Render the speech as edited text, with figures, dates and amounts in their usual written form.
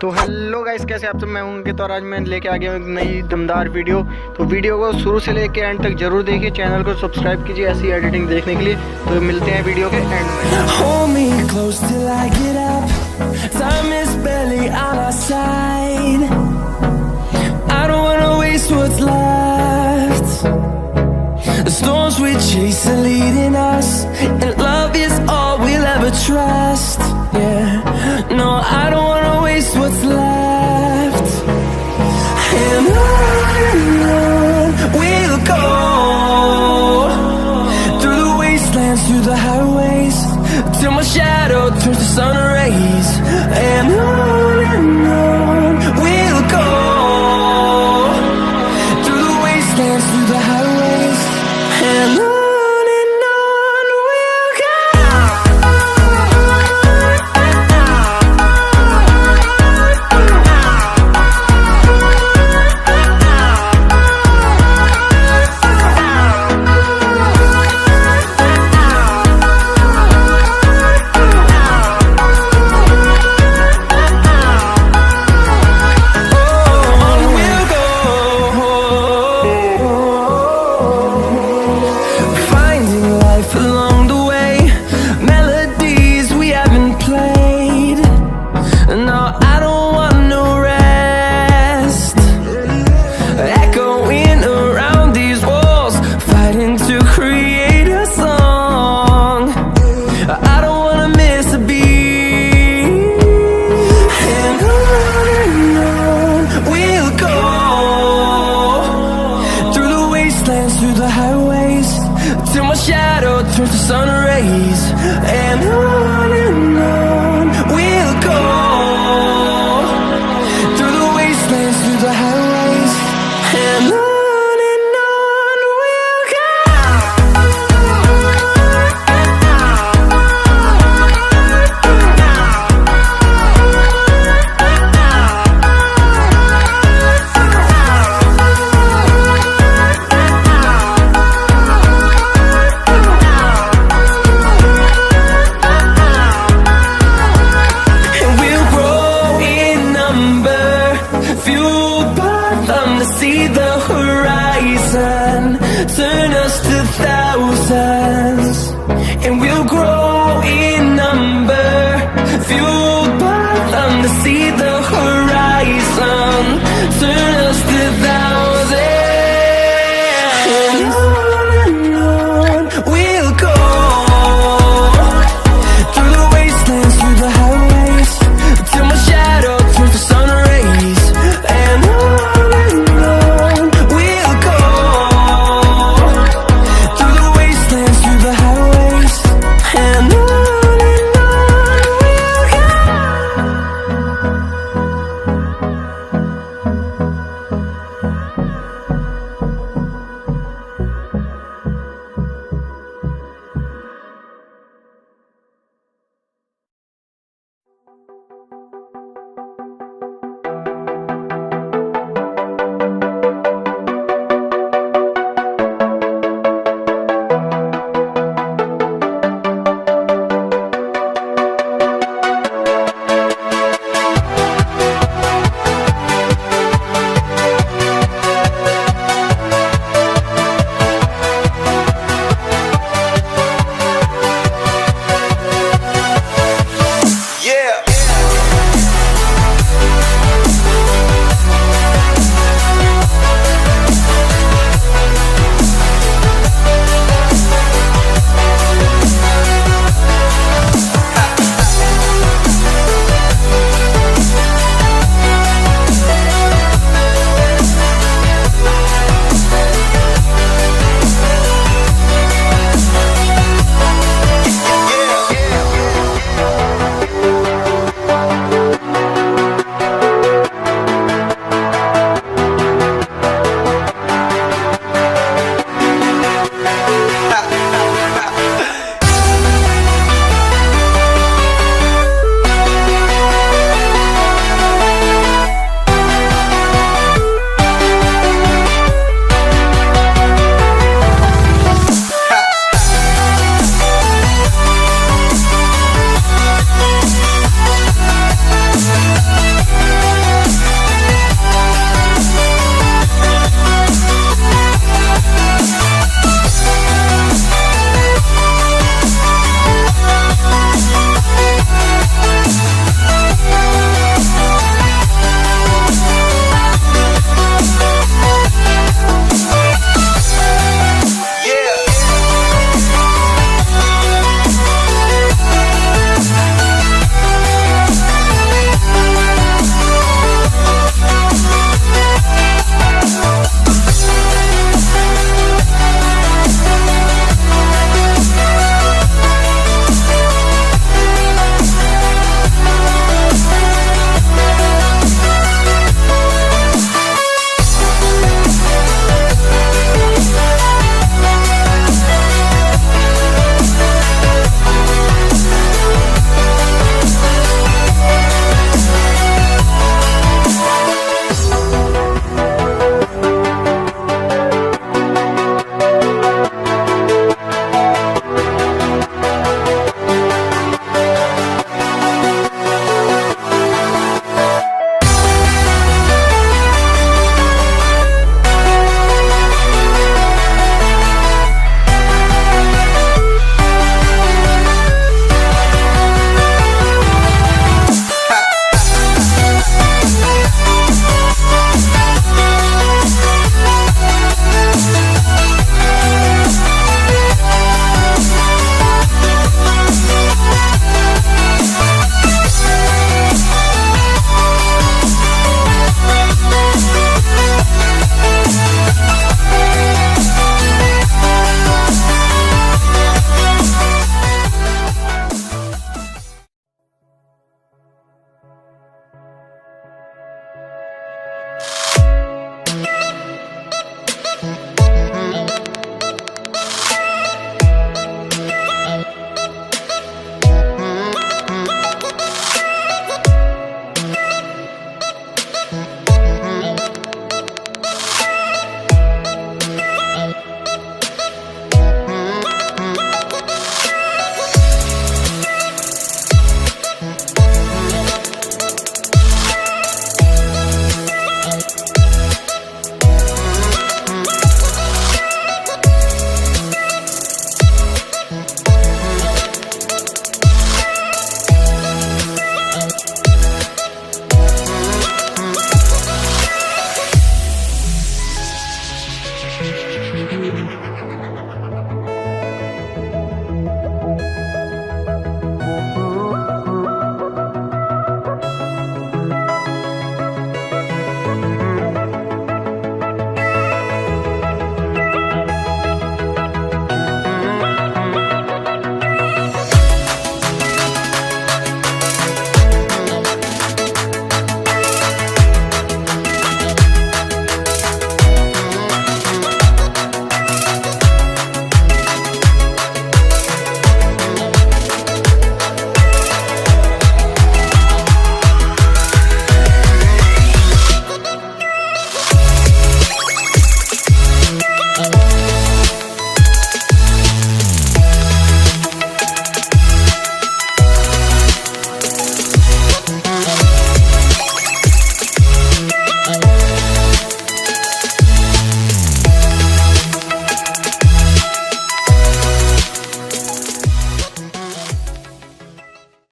तो hello guys, कैसे आप सब। मैं हूं अंकित और आज मैं लेके आ गया हूं एक नई दमदार वीडियो। तो वीडियो को शुरू से लेके एंड तक जरूर देखिए, चैनल को सब्सक्राइब कीजिए ऐसी एडिटिंग देखने के लिए। तो मिलते हैं वीडियो के एंड में। Hold me close till I get up. Time is barely on our side. I don't wanna waste what's left. The storms we chase are leading us, and love is all we'll ever trust. Yeah, no, I don't wanna waste what's left. And on we'll go, through the wastelands, through the highways, till my shadow turns to sun rays. And on we'll go, through the wastelands, through the highways, and on. Through the highways, till my shadow turns to sun rays. And on we'll go, through the wastelands, through the highways, and on we'll go. See the horizon, turn us to thousands, and we'll grow in number, fueled by them to see the